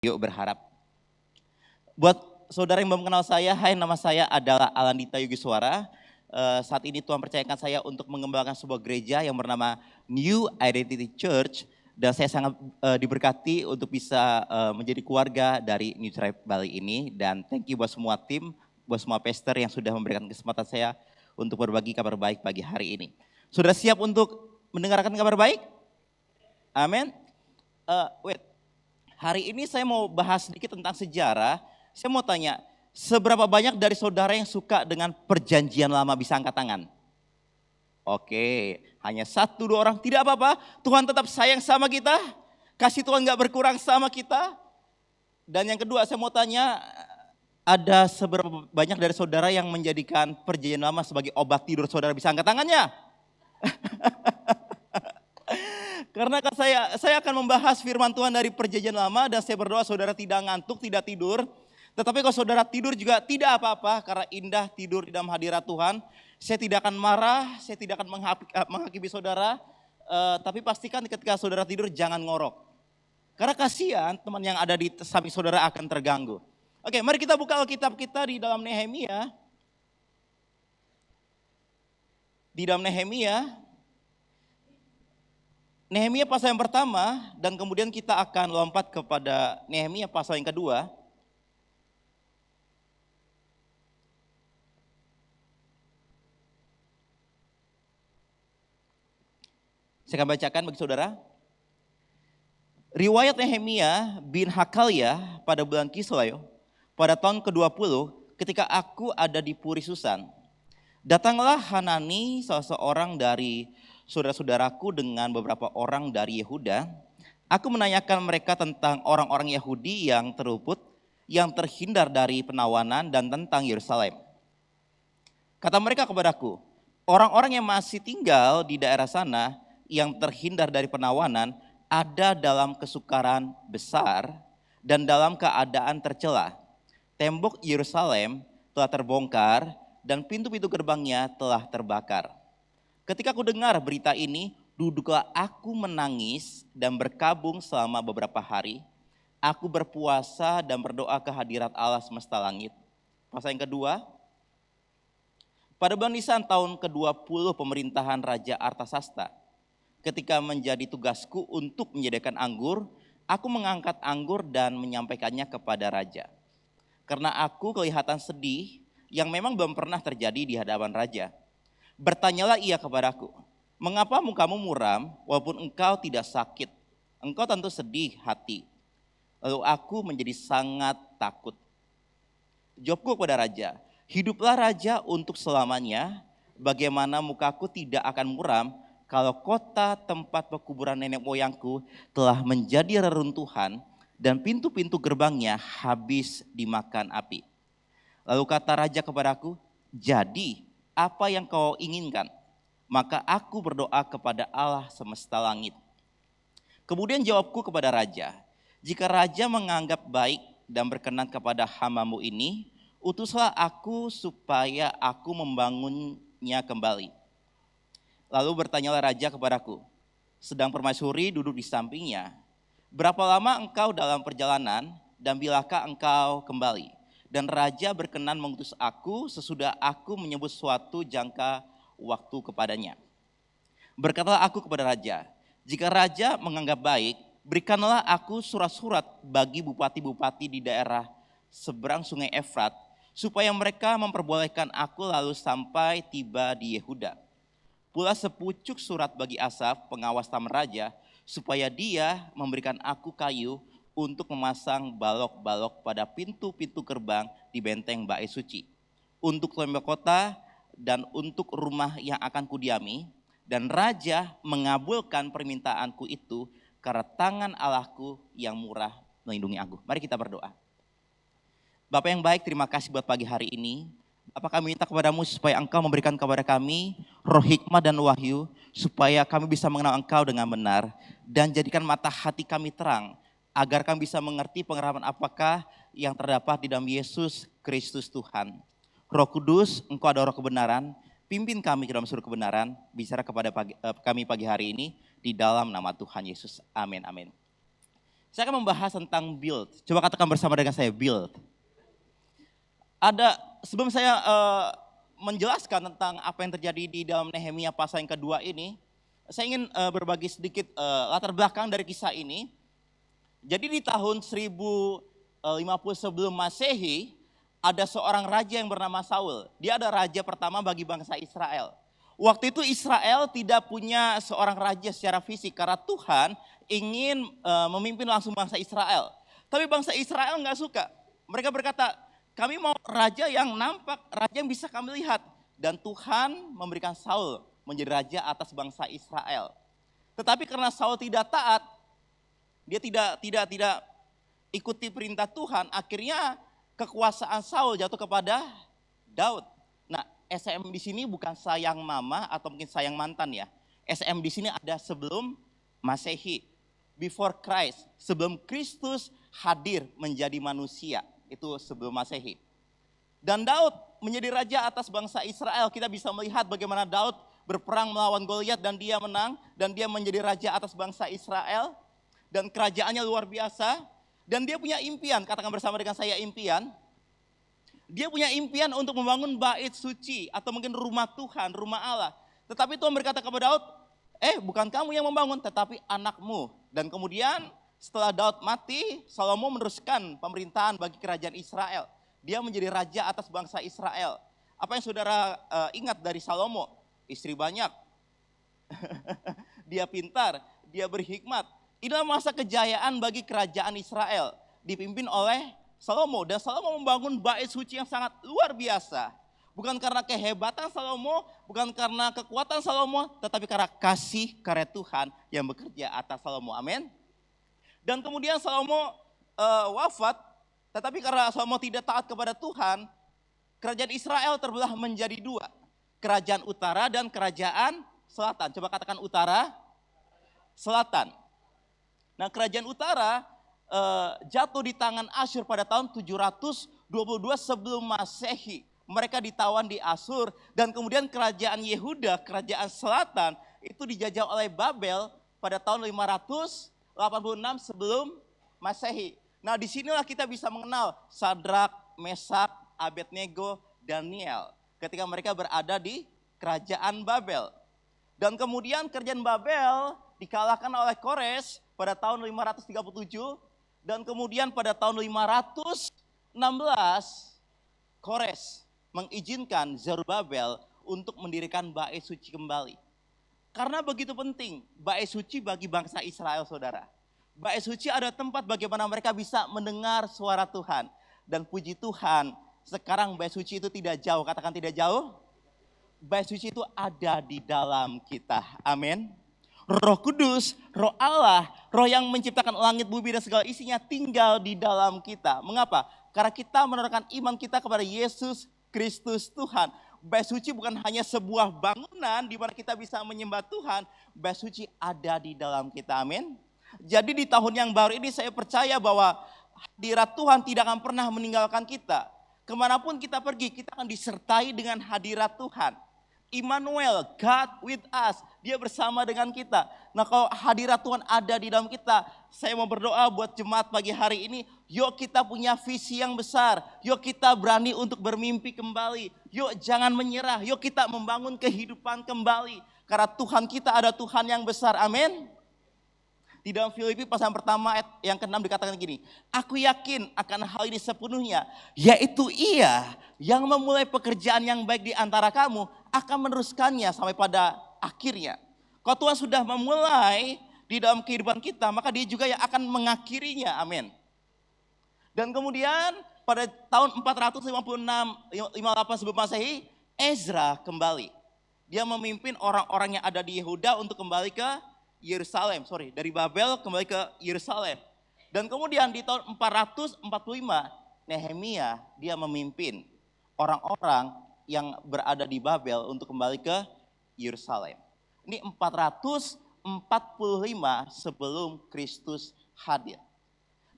Yuk berharap. Buat saudara yang belum kenal saya, hai, nama saya adalah Alandita Yugiswara. Saat ini Tuhan percayakan saya untuk mengembangkan sebuah gereja yang bernama New Identity Church. Dan saya sangat diberkati untuk bisa menjadi keluarga dari New Tribe Bali ini. Dan thank you buat semua tim, buat semua pastor yang sudah memberikan kesempatan saya untuk berbagi kabar baik pagi hari ini. Sudah siap untuk mendengarkan kabar baik? Amin. Hari ini saya mau bahas sedikit tentang sejarah. Saya mau tanya, seberapa banyak dari saudara yang suka dengan perjanjian lama, bisa angkat tangan? Oke, hanya 1-2 orang, tidak apa-apa. Tuhan tetap sayang sama kita. Kasih Tuhan gak berkurang sama kita. Dan yang kedua saya mau tanya, ada seberapa banyak dari saudara yang menjadikan perjanjian lama sebagai obat tidur saudara, bisa angkat tangannya? Karena kan saya akan membahas firman Tuhan dari perjanjian lama dan saya berdoa saudara tidak ngantuk, tidak tidur. Tetapi kalau saudara tidur juga tidak apa-apa karena indah tidur di dalam hadirat Tuhan. Saya tidak akan marah, saya tidak akan menghakimi saudara. Tapi pastikan ketika saudara tidur jangan ngorok. Karena kasihan teman yang ada di samping saudara akan terganggu. Oke, mari kita buka Alkitab kita di dalam Nehemia. Di dalam Nehemia pasal yang pertama dan kemudian kita akan lompat kepada Nehemia pasal yang kedua. Saya akan bacakan bagi saudara. Riwayat Nehemia bin Hakalia pada bulan Kislev pada tahun ke-20 ketika aku ada di Puri Susan. Datanglah Hanani salah seorang dari saudara-saudaraku dengan beberapa orang dari Yehuda. Aku menanyakan mereka tentang orang-orang Yahudi yang terluput, yang terhindar dari penawanan dan tentang Yerusalem. Kata mereka kepadaku, orang-orang yang masih tinggal di daerah sana yang terhindar dari penawanan ada dalam kesukaran besar dan dalam keadaan tercela. Tembok Yerusalem telah terbongkar dan pintu-pintu gerbangnya telah terbakar. Ketika aku dengar berita ini, duduklah aku menangis dan berkabung selama beberapa hari. Aku berpuasa dan berdoa ke hadirat Allah semesta langit. Pasal yang kedua, pada bulan Nisan tahun ke-20 pemerintahan Raja Artasasta, ketika menjadi tugasku untuk menyediakan anggur, aku mengangkat anggur dan menyampaikannya kepada Raja. Karena aku kelihatan sedih yang memang belum pernah terjadi di hadapan Raja. Bertanyalah ia kepadaku, mengapa mukamu muram walaupun engkau tidak sakit? Engkau tentu sedih hati. Lalu aku menjadi sangat takut. Jawabku kepada Raja, hiduplah Raja untuk selamanya. Bagaimana mukaku tidak akan muram kalau kota tempat pekuburan nenek moyangku telah menjadi reruntuhan dan pintu-pintu gerbangnya habis dimakan api. Lalu kata Raja kepadaku, jadi apa yang kau inginkan? Maka aku berdoa kepada Allah semesta langit. Kemudian jawabku kepada Raja, jika Raja menganggap baik dan berkenan kepada hamba-Mu ini, utuslah aku supaya aku membangunnya kembali. Lalu bertanyalah Raja kepadaku, sedang permaisuri duduk di sampingnya, berapa lama engkau dalam perjalanan dan bilakah engkau kembali? Dan Raja berkenan mengutus aku sesudah aku menyebut suatu jangka waktu kepadanya. Berkatalah aku kepada Raja, jika Raja menganggap baik, berikanlah aku surat-surat bagi bupati-bupati di daerah seberang sungai Efrat, supaya mereka memperbolehkan aku lalu sampai tiba di Yehuda. Pula sepucuk surat bagi Asaf, pengawas taman Raja, supaya dia memberikan aku kayu untuk memasang balok-balok pada pintu-pintu gerbang di benteng Bait Suci, untuk tembok kota dan untuk rumah yang akan kudiami. Dan Raja mengabulkan permintaanku itu karena tangan Allahku yang murah melindungi aku. Mari kita berdoa. Bapa yang baik, terima kasih buat pagi hari ini. Bapak, kami minta kepadamu supaya Engkau memberikan kepada kami roh hikmah dan wahyu, supaya kami bisa mengenal Engkau dengan benar dan jadikan mata hati kami terang, agar kami bisa mengerti pengeraman apakah yang terdapat di dalam Yesus Kristus Tuhan. Roh Kudus, Engkau ada roh kebenaran, pimpin kami ke dalam seluruh kebenaran, bicara kepada kami pagi hari ini, di dalam nama Tuhan Yesus. Amin, amin. Saya akan membahas tentang build. Coba katakan bersama dengan saya, build. Sebelum saya menjelaskan tentang apa yang terjadi di dalam Nehemia pasal yang kedua ini, saya ingin berbagi sedikit latar belakang dari kisah ini. Jadi di tahun 1050 sebelum Masehi, ada seorang raja yang bernama Saul. Dia adalah raja pertama bagi bangsa Israel. Waktu itu Israel tidak punya seorang raja secara fisik karena Tuhan ingin memimpin langsung bangsa Israel. Tapi bangsa Israel nggak suka. Mereka berkata, kami mau raja yang nampak, raja yang bisa kami lihat. Dan Tuhan memberikan Saul menjadi raja atas bangsa Israel. Tetapi karena Saul tidak taat, dia tidak ikuti perintah Tuhan, akhirnya kekuasaan Saul jatuh kepada Daud. Nah, SM di sini bukan sayang mama atau mungkin sayang mantan ya. SM di sini ada sebelum Masehi, before Christ, sebelum Kristus hadir menjadi manusia, itu sebelum Masehi. Dan Daud menjadi raja atas bangsa Israel. Kita bisa melihat bagaimana Daud berperang melawan Goliat dan dia menang, dan dia menjadi raja atas bangsa Israel, dan kerajaannya luar biasa. Dan dia punya impian, katakan bersama dengan saya impian. Dia punya impian untuk membangun bait suci atau mungkin rumah Tuhan, rumah Allah. Tetapi Tuhan berkata kepada Daud, bukan kamu yang membangun tetapi anakmu. Dan kemudian setelah Daud mati, Salomo meneruskan pemerintahan bagi kerajaan Israel. Dia menjadi raja atas bangsa Israel. Apa yang saudara ingat dari Salomo? Istri banyak, dia pintar, dia berhikmat. Inilah masa kejayaan bagi kerajaan Israel, dipimpin oleh Salomo. Dan Salomo membangun bait suci yang sangat luar biasa. Bukan karena kehebatan Salomo, bukan karena kekuatan Salomo, tetapi karena kasih karya Tuhan yang bekerja atas Salomo. Amin. Dan kemudian Salomo wafat, tetapi karena Salomo tidak taat kepada Tuhan, kerajaan Israel terbelah menjadi dua. Kerajaan utara dan kerajaan selatan. Coba katakan utara, selatan. Nah, kerajaan utara jatuh di tangan Asyur pada tahun 722 sebelum Masehi. Mereka ditawan di Asyur dan kemudian kerajaan Yehuda, kerajaan selatan itu dijajah oleh Babel pada tahun 586 sebelum Masehi. Nah, disinilah kita bisa mengenal Sadrak, Mesak, Abednego, Daniel ketika mereka berada di kerajaan Babel. Dan kemudian kerajaan Babel dikalahkan oleh Kores pada tahun 537 dan kemudian pada tahun 516 Kores mengizinkan Zerubabel untuk mendirikan bait suci kembali. Karena begitu penting bait suci bagi bangsa Israel, saudara. Bait suci ada tempat bagaimana mereka bisa mendengar suara Tuhan. Dan puji Tuhan, sekarang bait suci itu tidak jauh, katakan tidak jauh. Bait suci itu ada di dalam kita, amin. Roh Kudus, Roh Allah, Roh yang menciptakan langit, bumi dan segala isinya tinggal di dalam kita. Mengapa? Karena kita menaruhkan iman kita kepada Yesus Kristus Tuhan. Bait suci bukan hanya sebuah bangunan di mana kita bisa menyembah Tuhan. Bait suci ada di dalam kita, amin. Jadi di tahun yang baru ini saya percaya bahwa hadirat Tuhan tidak akan pernah meninggalkan kita. Kemanapun kita pergi, kita akan disertai dengan hadirat Tuhan. Immanuel, God with us, dia bersama dengan kita. Nah, kalau hadirat Tuhan ada di dalam kita, saya mau berdoa buat jemaat pagi hari ini, yuk kita punya visi yang besar, yuk kita berani untuk bermimpi kembali, yuk jangan menyerah, yuk kita membangun kehidupan kembali. Karena Tuhan kita ada Tuhan yang besar, amin. Di dalam Filipi pasal yang pertama ayat yang ke-6 dikatakan gini, aku yakin akan hal ini sepenuhnya, yaitu Ia yang memulai pekerjaan yang baik di antara kamu akan meneruskannya sampai pada akhirnya. Kalau Tuhan sudah memulai di dalam kehidupan kita, maka Dia juga yang akan mengakhirinya, amin. Dan kemudian pada tahun 456, 58 sebelum Masehi, Ezra kembali. Dia memimpin orang-orang yang ada di Yehuda untuk kembali ke Yerusalem, dari Babel kembali ke Yerusalem. Dan kemudian di tahun 445 Nehemia dia memimpin orang-orang yang berada di Babel untuk kembali ke Yerusalem. Ini 445 sebelum Kristus hadir.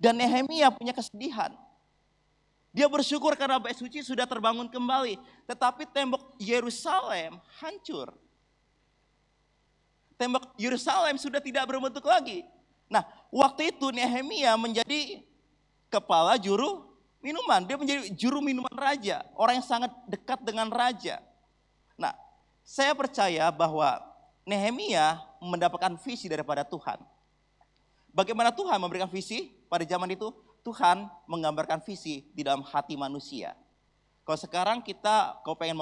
Dan Nehemia punya kesedihan. Dia bersyukur karena bait suci sudah terbangun kembali, tetapi tembok Yerusalem hancur. Tembok Yerusalem sudah tidak berbentuk lagi. Nah, Waktu itu Nehemia menjadi kepala juru minuman. Dia menjadi juru minuman raja. Orang yang sangat dekat dengan raja. Nah, saya percaya bahwa Nehemia mendapatkan visi daripada Tuhan. Bagaimana Tuhan memberikan visi pada zaman itu? Tuhan menggambarkan visi di dalam hati manusia. Kalau sekarang kita, kalau pengen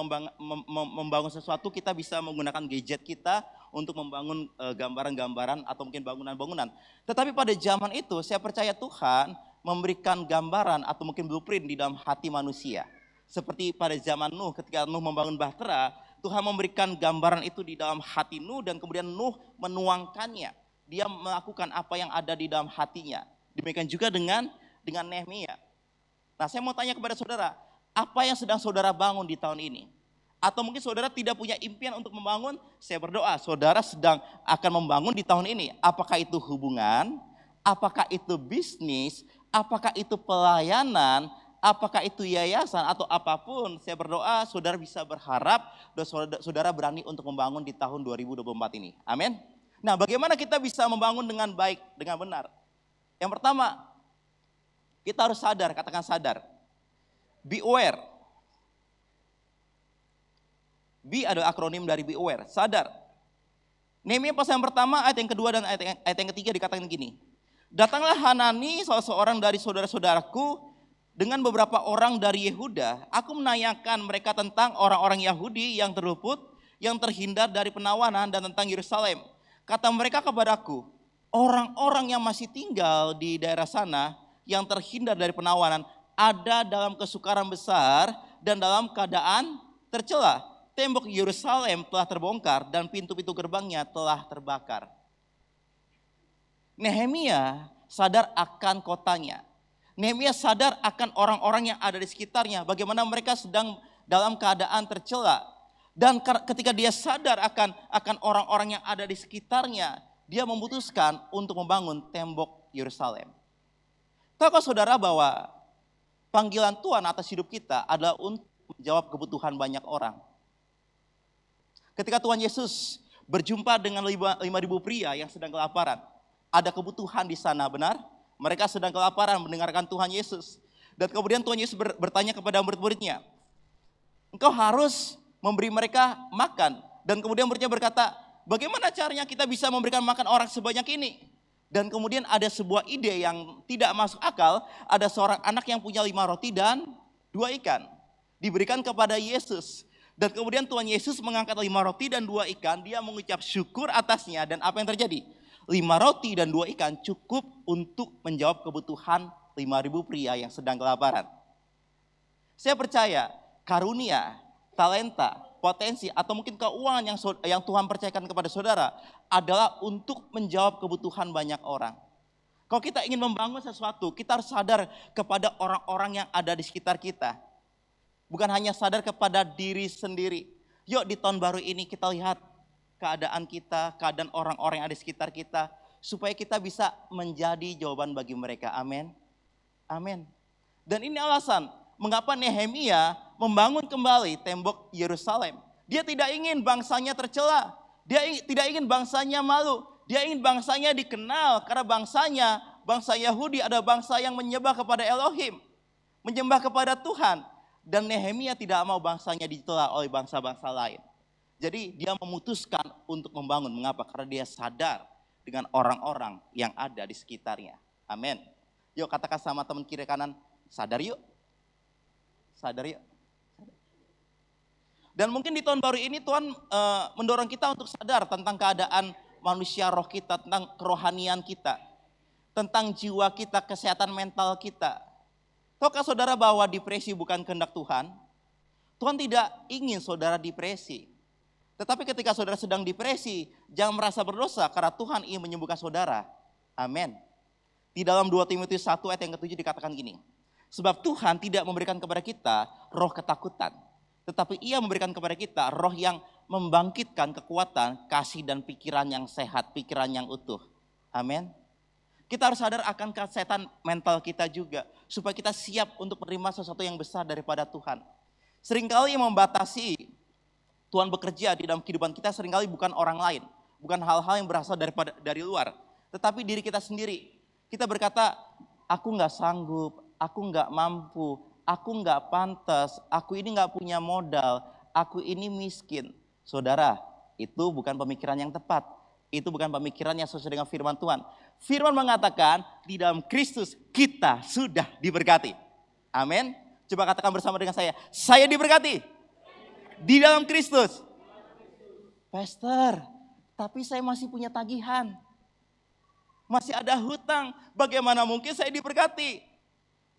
membangun sesuatu, kita bisa menggunakan gadget kita untuk membangun gambaran-gambaran atau mungkin bangunan-bangunan. Tetapi pada zaman itu, saya percaya Tuhan memberikan gambaran atau mungkin blueprint di dalam hati manusia. Seperti pada zaman Nuh, ketika Nuh membangun bahtera, Tuhan memberikan gambaran itu di dalam hati Nuh dan kemudian Nuh menuangkannya. Dia melakukan apa yang ada di dalam hatinya. Demikian juga dengan Nehemia. Nah, saya mau tanya kepada saudara, apa yang sedang saudara bangun di tahun ini? Atau mungkin saudara tidak punya impian untuk membangun, saya berdoa saudara sedang akan membangun di tahun ini. Apakah itu hubungan, apakah itu bisnis, apakah itu pelayanan, apakah itu yayasan atau apapun. Saya berdoa saudara bisa berharap dan saudara berani untuk membangun di tahun 2024 ini. Amin. Nah, bagaimana kita bisa membangun dengan baik, dengan benar? Yang pertama, kita harus sadar, katakan sadar. Be aware. Be adalah akronim dari be aware, sadar. Nehemia pasal yang pertama, ayat yang kedua dan ayat yang ketiga dikatakan gini. Datanglah Hanani, salah seorang dari saudara-saudaraku, dengan beberapa orang dari Yehuda. Aku menanyakan mereka tentang orang-orang Yahudi yang terluput, yang terhindar dari penawanan dan tentang Yerusalem. Kata mereka kepadaku, orang-orang yang masih tinggal di daerah sana, yang terhindar dari penawanan, ada dalam kesukaran besar dan dalam keadaan tercela. Tembok Yerusalem telah terbongkar dan pintu-pintu gerbangnya telah terbakar. Nehemia sadar akan kotanya. Nehemia sadar akan orang-orang yang ada di sekitarnya. Bagaimana mereka sedang dalam keadaan tercela. Dan ketika dia sadar akan orang-orang yang ada di sekitarnya, dia memutuskan untuk membangun tembok Yerusalem. Tahukah saudara bahwa panggilan Tuhan atas hidup kita adalah untuk menjawab kebutuhan banyak orang. Ketika Tuhan Yesus berjumpa dengan 5.000 pria yang sedang kelaparan, ada kebutuhan di sana, benar? Mereka sedang kelaparan mendengarkan Tuhan Yesus. Dan kemudian Tuhan Yesus bertanya kepada murid-muridnya, engkau harus memberi mereka makan. Dan kemudian muridnya berkata, bagaimana caranya kita bisa memberikan makan orang sebanyak ini? Dan kemudian ada sebuah ide yang tidak masuk akal, ada seorang anak yang punya 5 roti dan 2 ikan. Diberikan kepada Yesus. Dan kemudian Tuhan Yesus mengangkat 5 roti dan 2 ikan, dia mengucap syukur atasnya dan apa yang terjadi? 5 roti dan 2 ikan cukup untuk menjawab kebutuhan 5.000 pria yang sedang kelaparan. Saya percaya karunia, talenta, potensi atau mungkin keuangan yang Tuhan percayakan kepada saudara adalah untuk menjawab kebutuhan banyak orang. Kalau kita ingin membangun sesuatu, kita harus sadar kepada orang-orang yang ada di sekitar kita. Bukan hanya sadar kepada diri sendiri. Yuk di tahun baru ini kita lihat keadaan kita, keadaan orang-orang yang ada di sekitar kita, supaya kita bisa menjadi jawaban bagi mereka. Amin. Amin. Dan ini alasan mengapa Nehemia membangun kembali tembok Yerusalem. Dia tidak ingin bangsanya tercela. Dia tidak ingin bangsanya malu. Dia ingin bangsanya dikenal karena bangsa Yahudi ada bangsa yang menyembah kepada Elohim. Menyembah kepada Tuhan. Dan Nehemia tidak mau bangsanya dicela oleh bangsa-bangsa lain. Jadi dia memutuskan untuk membangun. Mengapa? Karena dia sadar dengan orang-orang yang ada di sekitarnya. Amin. Yuk katakan sama teman kiri kanan, sadar yuk. Sadar yuk. Dan mungkin di tahun baru ini Tuhan mendorong kita untuk sadar tentang keadaan manusia roh kita, tentang kerohanian kita, tentang jiwa kita, kesehatan mental kita. Tahukah saudara bahwa depresi bukan kehendak Tuhan? Tuhan tidak ingin saudara depresi. Tetapi ketika saudara sedang depresi, jangan merasa berdosa karena Tuhan ingin menyembuhkan saudara. Amin. Di dalam 2 Timotius 1 ayat yang ke-7 dikatakan gini. Sebab Tuhan tidak memberikan kepada kita roh ketakutan. Tetapi Ia memberikan kepada kita roh yang membangkitkan kekuatan, kasih dan pikiran yang sehat, pikiran yang utuh. Amin. Kita harus sadar akan kesehatan mental kita juga. Supaya kita siap untuk menerima sesuatu yang besar daripada Tuhan. Seringkali yang membatasi Tuhan bekerja di dalam kehidupan kita seringkali bukan orang lain. Bukan hal-hal yang berasal dari luar. Tetapi diri kita sendiri. Kita berkata, aku nggak sanggup, aku nggak mampu, aku nggak pantas, aku ini nggak punya modal, aku ini miskin. Saudara, itu bukan pemikiran yang tepat. Itu bukan pemikiran yang sesuai dengan firman Tuhan. Firman mengatakan, di dalam Kristus kita sudah diberkati. Amin. Coba katakan bersama dengan saya diberkati. Di dalam Kristus. Pastor, tapi saya masih punya tagihan. Masih ada hutang, bagaimana mungkin saya diberkati?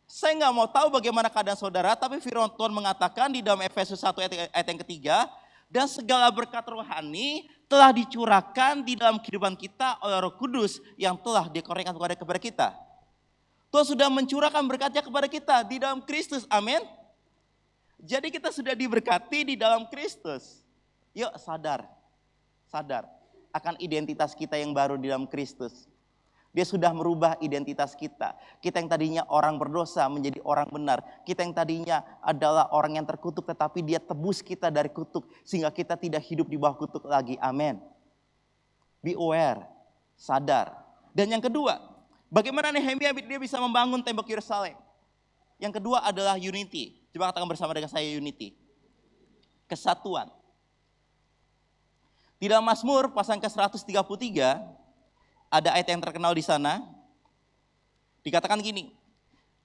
Saya nggak mau tahu bagaimana keadaan saudara, tapi firman Tuhan mengatakan di dalam Efesus 1 ayat yang ketiga, dan segala berkat rohani telah dicurahkan di dalam kehidupan kita oleh Roh Kudus yang telah dikurniakan kepada kita. Tuhan sudah mencurahkan berkatnya kepada kita di dalam Kristus, amin. Jadi kita sudah diberkati di dalam Kristus. Yuk sadar akan identitas kita yang baru di dalam Kristus. Dia sudah merubah identitas kita. Kita yang tadinya orang berdosa menjadi orang benar. Kita yang tadinya adalah orang yang terkutuk, tetapi dia tebus kita dari kutuk. Sehingga kita tidak hidup di bawah kutuk lagi. Amin. Be aware. Sadar. Dan yang kedua, bagaimana Nehemia dia bisa membangun tembok Yerusalem? Yang kedua adalah unity. Coba katakan bersama dengan saya unity. Kesatuan. Di dalam Mazmur pasal ke-133, ada ayat yang terkenal di sana. Dikatakan gini,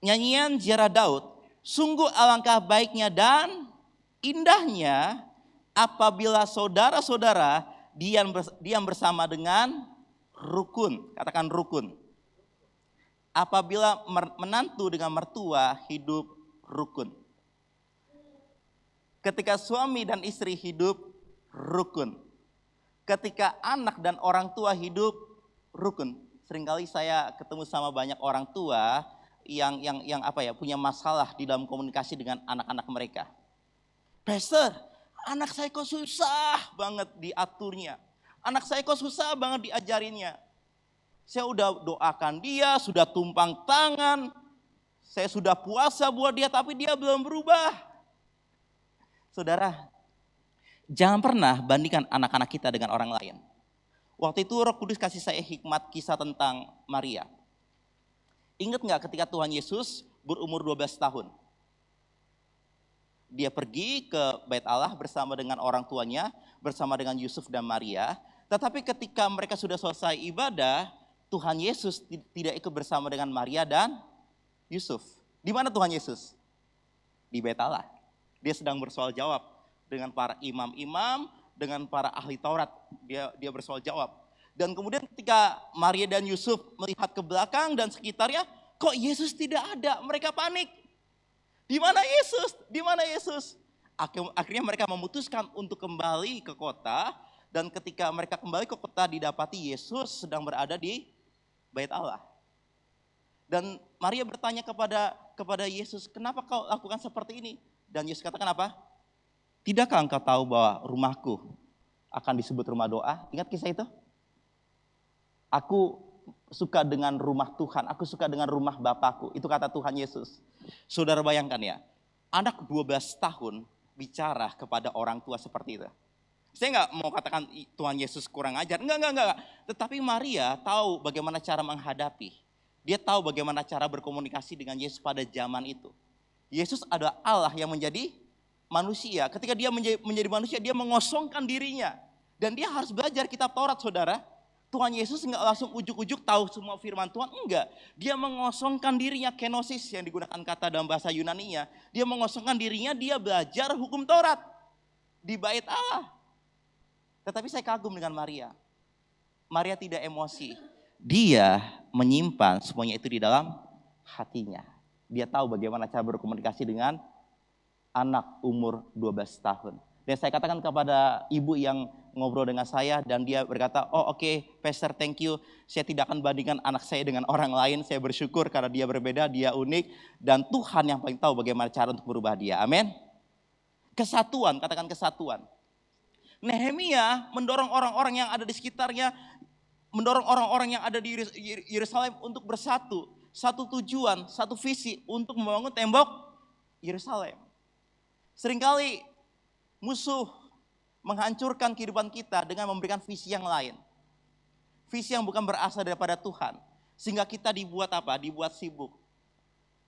nyanyian ziarah Daud, sungguh alangkah baiknya dan indahnya apabila saudara-saudara diam bersama dengan rukun. Katakan rukun. Apabila menantu dengan mertua hidup rukun. Ketika suami dan istri hidup rukun. Ketika anak dan orang tua hidup rukun. Seringkali saya ketemu sama banyak orang tua yang punya masalah di dalam komunikasi dengan anak-anak mereka. Pastor, anak saya kok susah banget diaturnya. Anak saya kok susah banget diajarinnya. Saya udah doakan dia, sudah tumpang tangan. Saya sudah puasa buat dia, tapi dia belum berubah. Saudara, jangan pernah bandingkan anak-anak kita dengan orang lain. Waktu itu Roh Kudus kasih saya hikmat kisah tentang Maria. Ingat gak ketika Tuhan Yesus berumur 12 tahun? Dia pergi ke Bait Allah bersama dengan orang tuanya, bersama dengan Yusuf dan Maria. Tetapi ketika mereka sudah selesai ibadah, Tuhan Yesus tidak ikut bersama dengan Maria dan Yusuf. Di mana Tuhan Yesus? Di Bait Allah. Dia sedang bersoal jawab dengan para imam-imam, dengan para ahli Taurat, dia bersoal jawab. Dan kemudian ketika Maria dan Yusuf melihat ke belakang dan sekitarnya, kok Yesus tidak ada? Mereka panik. Di mana Yesus? Di mana Yesus? Akhirnya mereka memutuskan untuk kembali ke kota, dan ketika mereka kembali ke kota didapati Yesus sedang berada di Bait Allah. Dan Maria bertanya kepada Yesus, kenapa kau lakukan seperti ini? Dan Yesus katakan apa? Tidakkah engkau tahu bahwa rumahku akan disebut rumah doa? Ingat kisah itu? Aku suka dengan rumah Tuhan, aku suka dengan rumah Bapakku. Itu kata Tuhan Yesus. Saudara bayangkan ya, anak 12 tahun bicara kepada orang tua seperti itu. Saya nggak mau katakan Tuhan Yesus kurang ajar, enggak. Tetapi Maria tahu bagaimana cara menghadapi. Dia tahu bagaimana cara berkomunikasi dengan Yesus pada zaman itu. Yesus adalah Allah yang menjadi manusia. Ketika dia menjadi manusia, dia mengosongkan dirinya. Dan dia harus belajar kitab Taurat, saudara. Tuhan Yesus enggak langsung ujuk-ujuk tahu semua firman Tuhan, enggak. Dia mengosongkan dirinya, kenosis yang digunakan kata dalam bahasa Yunani-nya. Dia mengosongkan dirinya, dia belajar hukum Taurat di Bait Allah. Tetapi saya kagum dengan Maria. Maria tidak emosi. Dia menyimpan semuanya itu di dalam hatinya. Dia tahu bagaimana cara berkomunikasi dengan anak umur 12 tahun. Dan saya katakan kepada ibu yang ngobrol dengan saya dan dia berkata, oh oke, Pastor thank you. Saya tidak akan bandingkan anak saya dengan orang lain. Saya bersyukur karena dia berbeda, dia unik. Dan Tuhan yang paling tahu bagaimana cara untuk merubah dia. Amin. Kesatuan, katakan kesatuan. Nehemia mendorong orang-orang yang ada di sekitarnya, mendorong orang-orang yang ada di Yerusalem untuk bersatu. Satu tujuan, satu visi untuk membangun tembok Yerusalem. Seringkali musuh menghancurkan kehidupan kita dengan memberikan visi yang lain. Visi yang bukan berasal daripada Tuhan. Sehingga kita dibuat apa? Dibuat sibuk.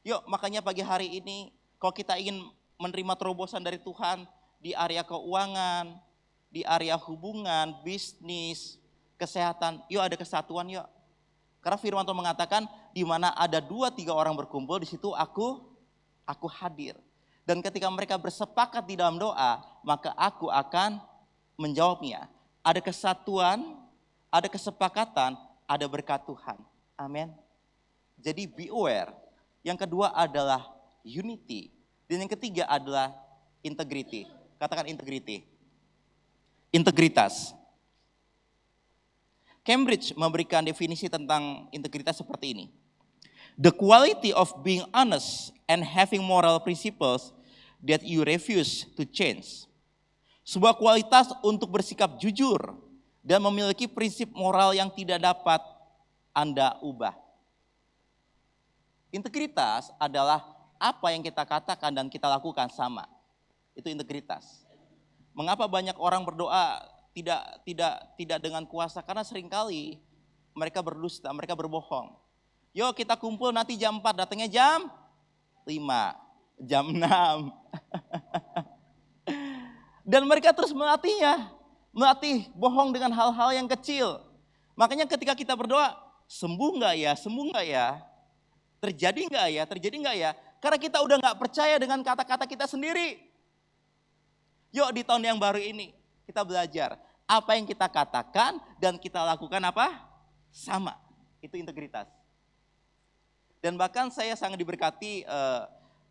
Yuk, makanya pagi hari ini kalau kita ingin menerima terobosan dari Tuhan di area keuangan, di area hubungan, bisnis, kesehatan, yuk ada kesatuan yuk. Karena firman Tuhan mengatakan di mana ada 2-3 orang berkumpul, di situ aku hadir. Dan ketika mereka bersepakat di dalam doa, maka aku akan menjawabnya. Ada kesatuan, ada kesepakatan, ada berkat Tuhan. Amin. Jadi be aware. Yang kedua adalah unity. Dan yang ketiga adalah integrity. Katakan integrity. Integritas. Cambridge memberikan definisi tentang integritas seperti ini. The quality of being honest and having moral principles that you refuse to change. Sebuah kualitas untuk bersikap jujur dan memiliki prinsip moral yang tidak dapat Anda ubah. Integritas adalah apa yang kita katakan dan kita lakukan sama. Itu integritas. Mengapa banyak orang berdoa tidak dengan kuasa? Karena seringkali mereka berdusta, mereka berbohong. Yuk kita kumpul nanti jam 4, datangnya jam 5, jam 6. Dan mereka terus melatih bohong dengan hal-hal yang kecil. Makanya ketika kita berdoa, sembuh nggak ya, sembuh nggak ya, terjadi nggak ya, karena kita udah nggak percaya dengan kata-kata kita sendiri. Yuk di tahun yang baru ini kita belajar apa yang kita katakan dan kita lakukan apa? Sama. Itu integritas. Dan bahkan saya sangat diberkati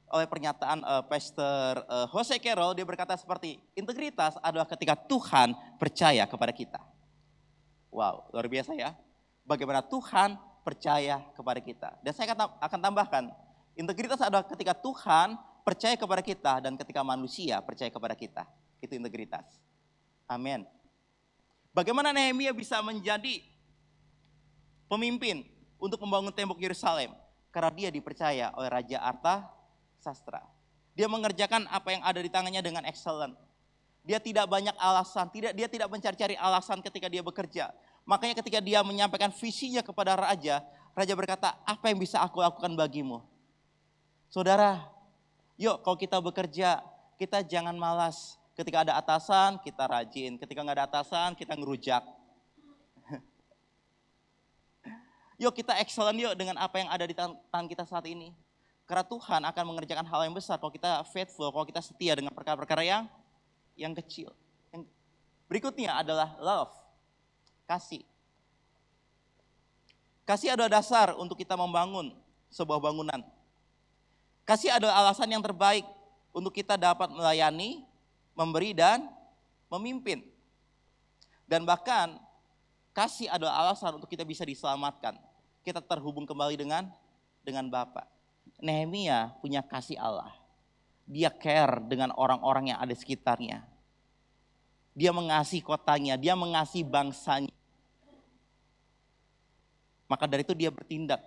oleh pernyataan Pastor Jose Carroll. Dia berkata seperti, integritas adalah ketika Tuhan percaya kepada kita. Wow, luar biasa ya. Bagaimana Tuhan percaya kepada kita. Dan saya akan tambahkan, integritas adalah ketika Tuhan percaya kepada kita dan ketika manusia percaya kepada kita. Itu integritas. Amin. Bagaimana Nehemia bisa menjadi pemimpin untuk membangun tembok Yerusalem? Karena dia dipercaya oleh Raja Artasastra. Dia mengerjakan apa yang ada di tangannya dengan excellent. Dia tidak banyak alasan, dia tidak mencari-cari alasan ketika dia bekerja. Makanya ketika dia menyampaikan visinya kepada raja, raja berkata, apa yang bisa aku lakukan bagimu? Saudara, yuk kalau kita bekerja, kita jangan malas. Ketika ada atasan, kita rajin. Ketika nggak ada atasan, kita ngerujak. Yuk kita excellent yuk dengan apa yang ada di tangan kita saat ini. Karena Tuhan akan mengerjakan hal yang besar kalau kita faithful, kalau kita setia dengan perkara-perkara yang kecil. Yang berikutnya adalah love, kasih. Kasih adalah dasar untuk kita membangun sebuah bangunan. Kasih adalah alasan yang terbaik untuk kita dapat melayani, memberi dan memimpin. Dan bahkan kasih adalah alasan untuk kita bisa diselamatkan. Kita terhubung kembali dengan Bapa. Nehemia punya kasih Allah. Dia care dengan orang-orang yang ada di sekitarnya. Dia mengasihi kotanya, dia mengasihi bangsanya. Maka dari itu dia bertindak,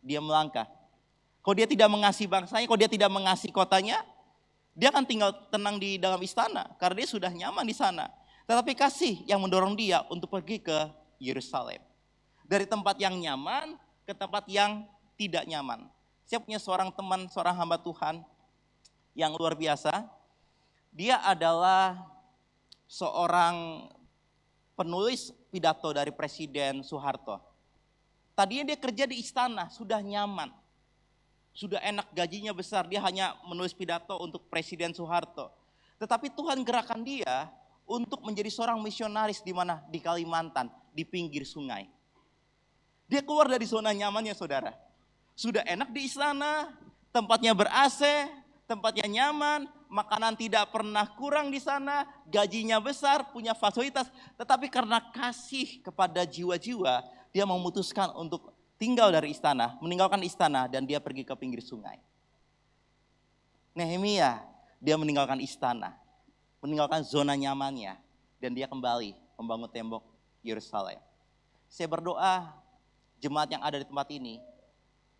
dia melangkah. Kalau dia tidak mengasihi bangsanya, kalau dia tidak mengasihi kotanya, dia akan tinggal tenang di dalam istana karena dia sudah nyaman di sana. Tetapi kasih yang mendorong dia untuk pergi ke Yerusalem. Dari tempat yang nyaman ke tempat yang tidak nyaman. Saya punya seorang teman, seorang hamba Tuhan yang luar biasa. Dia adalah seorang penulis pidato dari Presiden Soeharto. Tadinya dia kerja di istana, sudah nyaman. Sudah enak, gajinya besar, dia hanya menulis pidato untuk Presiden Soeharto. Tetapi Tuhan gerakan dia untuk menjadi seorang misionaris di mana? Di Kalimantan, di pinggir sungai. Dia keluar dari zona nyamannya saudara. Sudah enak di istana, tempatnya ber-AC, tempatnya nyaman, makanan tidak pernah kurang di sana, gajinya besar, punya fasilitas. Tetapi karena kasih kepada jiwa-jiwa, dia memutuskan untuk tinggal dari istana, meninggalkan istana dan dia pergi ke pinggir sungai. Nehemia, dia meninggalkan istana, meninggalkan zona nyamannya dan dia kembali membangun tembok Yerusalem. Saya berdoa jemaat yang ada di tempat ini,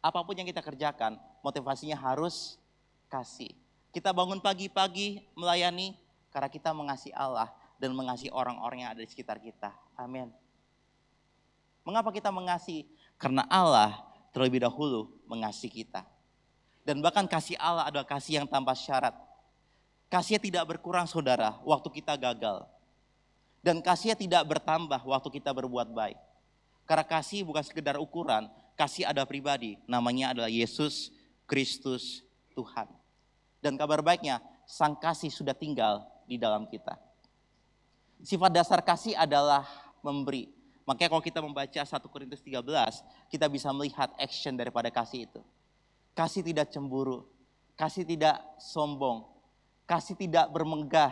apapun yang kita kerjakan, motivasinya harus kasih. Kita bangun pagi-pagi melayani karena kita mengasihi Allah dan mengasihi orang-orang yang ada di sekitar kita. Amin. Mengapa kita mengasihi? Karena Allah terlebih dahulu mengasihi kita. Dan bahkan kasih Allah adalah kasih yang tanpa syarat. Kasihnya tidak berkurang saudara waktu kita gagal. Dan kasihnya tidak bertambah waktu kita berbuat baik. Karena kasih bukan sekedar ukuran, kasih ada pribadi. Namanya adalah Yesus Kristus Tuhan. Dan kabar baiknya, sang kasih sudah tinggal di dalam kita. Sifat dasar kasih adalah memberi. Makanya kalau kita membaca 1 Korintus 13, kita bisa melihat action daripada kasih itu. Kasih tidak cemburu, kasih tidak sombong, kasih tidak bermegah,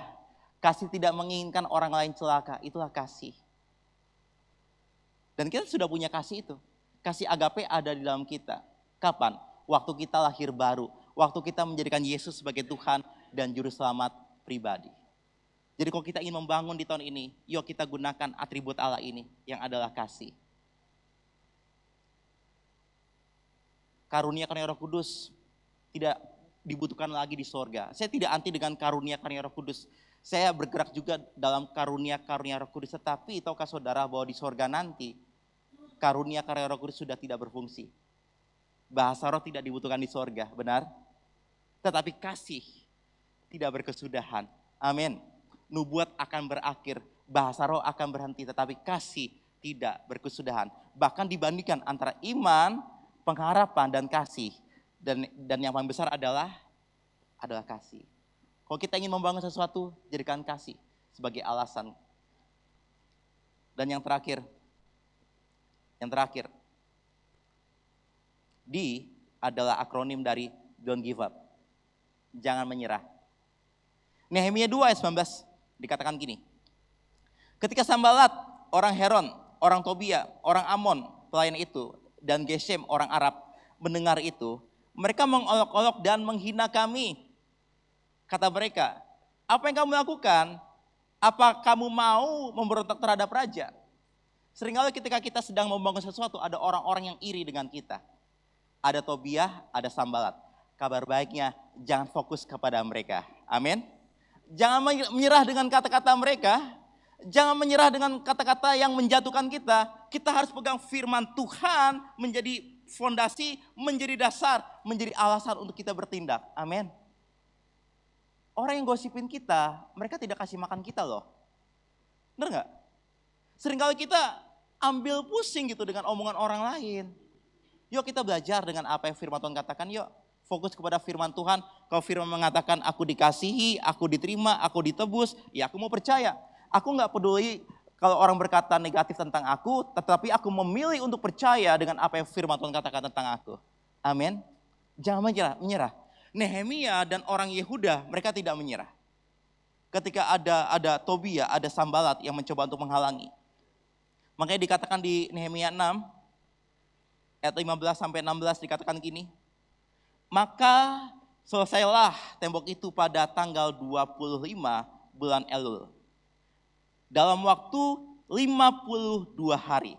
kasih tidak menginginkan orang lain celaka, itulah kasih. Dan kita sudah punya kasih itu. Kasih agape ada di dalam kita. Kapan? Waktu kita lahir baru, waktu kita menjadikan Yesus sebagai Tuhan dan Juru Selamat pribadi. Jadi kalau kita ingin membangun di tahun ini, yuk kita gunakan atribut Allah ini yang adalah kasih. Karunia Roh Kudus tidak dibutuhkan lagi di sorga. Saya tidak anti dengan karunia Roh Kudus. Saya bergerak juga dalam karunia Roh Kudus. Tetapi tahukah saudara bahwa di sorga nanti karunia Roh Kudus sudah tidak berfungsi. Bahasa roh tidak dibutuhkan di sorga, benar? Tetapi kasih tidak berkesudahan. Amin. Nubuat akan berakhir, bahasa roh akan berhenti, tetapi kasih tidak berkesudahan. Bahkan dibandingkan antara iman, pengharapan dan kasih, dan yang paling besar adalah kasih. Kalau kita ingin membangun sesuatu, jadikan kasih sebagai alasan. Dan yang terakhir, D adalah akronim dari don't give up. Jangan menyerah. Nehemia 2 ayat 19 dikatakan gini. Ketika Sanbalat, orang Heron, orang Tobia, orang Amon, pelayan itu, dan Geshem, orang Arab, mendengar itu, mereka mengolok-olok dan menghina kami. Kata mereka, apa yang kamu lakukan? Apa kamu mau memberontak terhadap raja? Seringkali ketika kita sedang membangun sesuatu, ada orang-orang yang iri dengan kita. Ada Tobiah, ada Sanbalat. Kabar baiknya, jangan fokus kepada mereka. Amin. Jangan menyerah dengan kata-kata mereka. Jangan menyerah dengan kata-kata yang menjatuhkan kita. Kita harus pegang firman Tuhan menjadi fondasi, menjadi dasar, menjadi alasan untuk kita bertindak. Amin. Orang yang gosipin kita, mereka tidak kasih makan kita loh. Benar gak? Seringkali kita ambil pusing gitu dengan omongan orang lain. Yuk kita belajar dengan apa yang firman Tuhan katakan, yuk. Fokus kepada firman Tuhan. Kalau firman mengatakan aku dikasihi, aku diterima, aku ditebus, ya aku mau percaya. Aku gak peduli kalau orang berkata negatif tentang aku, tetapi aku memilih untuk percaya dengan apa yang firman Tuhan katakan tentang aku. Amin. Jangan menyerah. Nehemia dan orang Yehuda, mereka tidak menyerah. Ketika ada Tobia, ada Sanbalat yang mencoba untuk menghalangi. Makanya dikatakan di Nehemia 6, ayat 15 sampai 16 dikatakan gini. Maka selesailah tembok itu pada tanggal 25 bulan Elul. Dalam waktu 52 hari.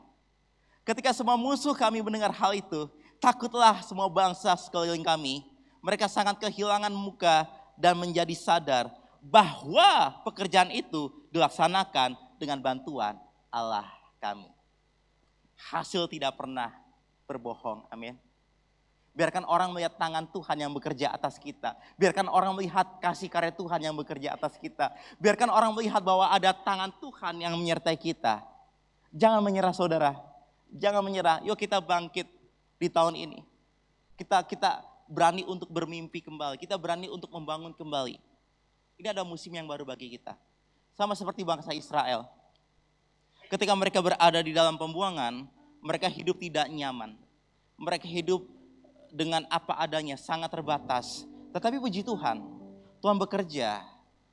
Ketika semua musuh kami mendengar hal itu, takutlah semua bangsa sekeliling kami. Mereka sangat kehilangan muka dan menjadi sadar bahwa pekerjaan itu dilaksanakan dengan bantuan Allah kami. Hasil tidak pernah berbohong, amin. Biarkan orang melihat tangan Tuhan yang bekerja atas kita. Biarkan orang melihat kasih karya Tuhan yang bekerja atas kita. Biarkan orang melihat bahwa ada tangan Tuhan yang menyertai kita. Jangan menyerah saudara. Jangan menyerah. Yuk kita bangkit di tahun ini. Kita berani untuk bermimpi kembali. Kita berani untuk membangun kembali. Ini ada musim yang baru bagi kita. Sama seperti bangsa Israel. Ketika mereka berada di dalam pembuangan, mereka hidup tidak nyaman. Mereka hidup dengan apa adanya, sangat terbatas. Tetapi puji Tuhan, Tuhan bekerja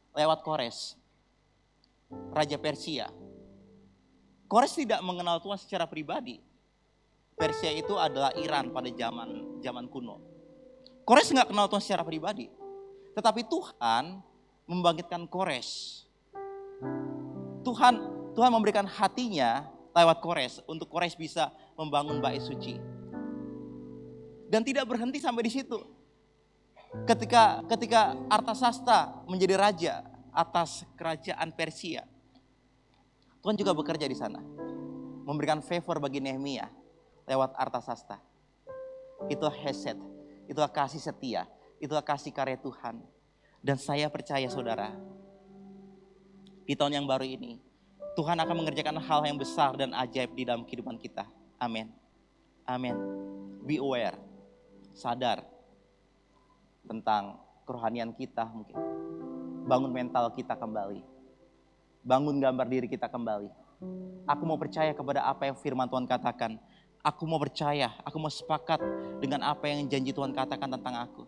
lewat Kores, Raja Persia. Kores tidak mengenal Tuhan secara pribadi. Persia itu adalah Iran pada zaman kuno. Kores nggak kenal Tuhan secara pribadi. Tetapi Tuhan membangkitkan Kores. Tuhan memberikan hatinya lewat Kores untuk Kores bisa membangun bait suci. Dan tidak berhenti sampai di situ. Ketika Artasasta menjadi raja atas kerajaan Persia, Tuhan juga bekerja di sana, memberikan favor bagi Nehemia lewat artasasta. Itulah hesed, itulah kasih setia, itulah kasih karya Tuhan. Dan saya percaya saudara, di tahun yang baru ini, Tuhan akan mengerjakan hal yang besar dan ajaib di dalam kehidupan kita. Amin. Amin. Be aware, sadar tentang kerohanian kita mungkin. Bangun mental kita kembali. Bangun gambar diri kita kembali. Aku mau percaya kepada apa yang firman Tuhan katakan. Aku mau percaya, aku mau sepakat dengan apa yang janji Tuhan katakan tentang aku.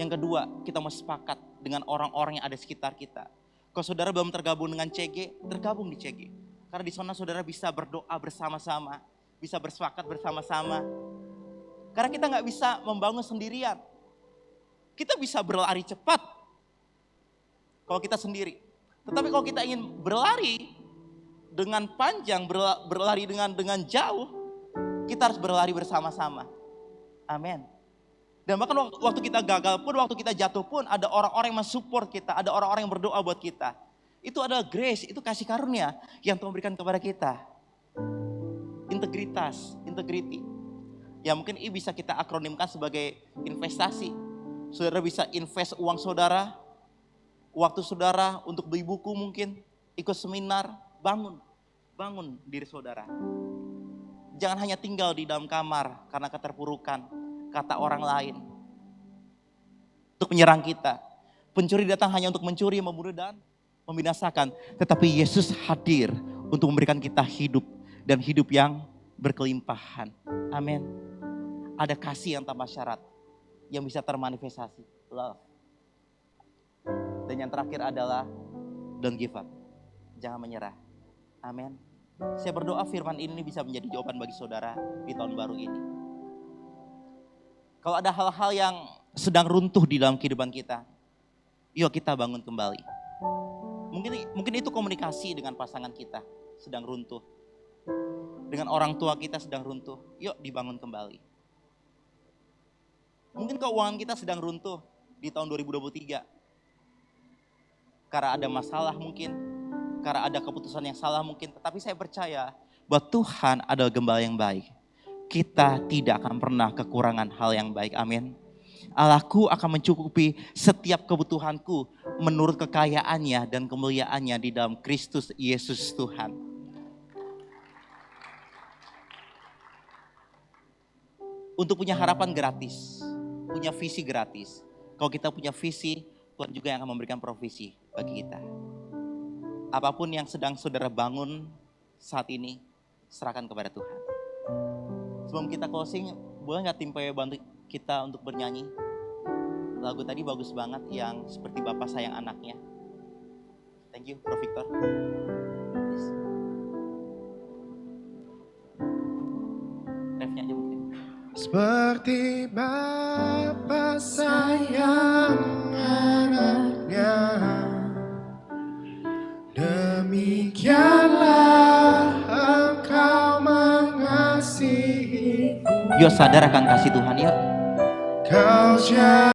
Yang kedua, kita mau sepakat dengan orang-orang yang ada di sekitar kita. Kalau saudara belum tergabung dengan CG, tergabung di CG. Karena di sana saudara bisa berdoa bersama-sama, bisa bersepakat bersama-sama. Karena kita nggak bisa membangun sendirian. Kita bisa berlari cepat kalau kita sendiri. Tetapi kalau kita ingin berlari dengan panjang, berlari dengan jauh, kita harus berlari bersama-sama. Amin. Dan bahkan waktu kita gagal pun, waktu kita jatuh pun, ada orang-orang yang mensupport kita, ada orang-orang yang berdoa buat kita. Itu adalah grace, itu kasih karunia yang Tuhan berikan kepada kita. Integritas, integrity. Ya mungkin ini bisa kita akronimkan sebagai investasi. Saudara bisa invest uang saudara, waktu saudara untuk beli buku mungkin, ikut seminar, bangun diri saudara. Jangan hanya tinggal di dalam kamar karena keterpurukan, kata orang lain. Untuk menyerang kita. Pencuri datang hanya untuk mencuri, membunuh dan membinasakan. Tetapi Yesus hadir untuk memberikan kita hidup dan hidup yang berkelimpahan. Amin. Ada kasih yang tanpa syarat yang bisa termanifestasi. Love. Dan yang terakhir adalah don't give up. Jangan menyerah. Amin. Saya berdoa firman ini bisa menjadi jawaban bagi saudara di tahun baru ini. Kalau ada hal-hal yang sedang runtuh di dalam kehidupan kita, yuk kita bangun kembali. Mungkin itu komunikasi dengan pasangan kita sedang runtuh. Dengan orang tua kita sedang runtuh, yuk dibangun kembali. Mungkin keuangan kita sedang runtuh di tahun 2023. Karena ada masalah mungkin, karena ada keputusan yang salah mungkin. Tetapi saya percaya bahwa Tuhan adalah gembala yang baik. Kita tidak akan pernah kekurangan hal yang baik. Amin. Allahku akan mencukupi setiap kebutuhanku menurut kekayaannya dan kemuliaannya di dalam Kristus Yesus Tuhan. Untuk punya harapan gratis, punya visi gratis. Kalau kita punya visi, Tuhan juga yang akan memberikan provisi bagi kita. Apapun yang sedang saudara bangun saat ini, serahkan kepada Tuhan. Sebelum kita closing, boleh gak tim PW bantu kita untuk bernyanyi? Lagu tadi bagus banget yang seperti Bapak sayang anaknya. Thank you, Bro Victor. Refnya aja mungkin. Seperti Bapa sayang anaknya, demikianlah Engkau mengasihiku. Yuk sadar akan kasih Tuhan yuk. Kau